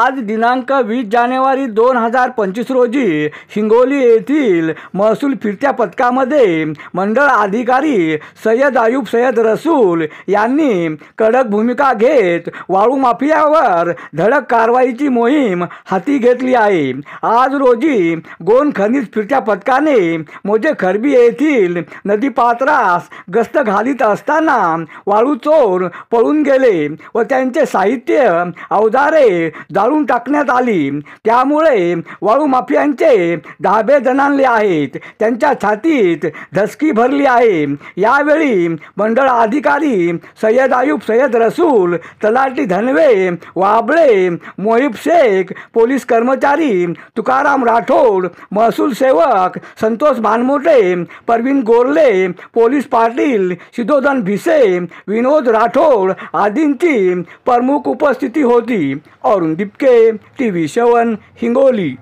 आज दिनांक 20 जानेवारी 2025 रोजी हिंगोली येथील महसूल फिरत्या पथकामध्ये मंडळ अधिकारी सय्यद अयूब सय्यद रसूल यांनी कडक भूमिका घेत वाळू माफियावर धडक कारवाईची मोहीम हाती घेतली आहे। आज रोजी गोंड खनिज फिरत्या पथकाने मोजे खरबी येथील नदीपात्रास गस्त घालीत असताना वाळू चोर पळून गेले व त्यांचे साहित्य अवजारे जाळून टाकण्यात आली। त्यामुळे वाळू माफियांचे धाबे दणाणले आहेत, त्यांच्या छातीत धसकी भरली आहे। यावेळी मंडळ अधिकारी सय्यद अयूब सय्यद रसूल, तलाठी धनवे वाबळे, मोहिब शेख, पोलीस कर्मचारी तुकाराम राठोड, महसूल सेवक संतोष भानमोटे, परवीन गोरले, पोलीस पाटील शिदोधन भिसे, विनोद राठोड आदींची प्रमुख उपस्थिती होती। अरुण दिपके, TV7 हिंगोली।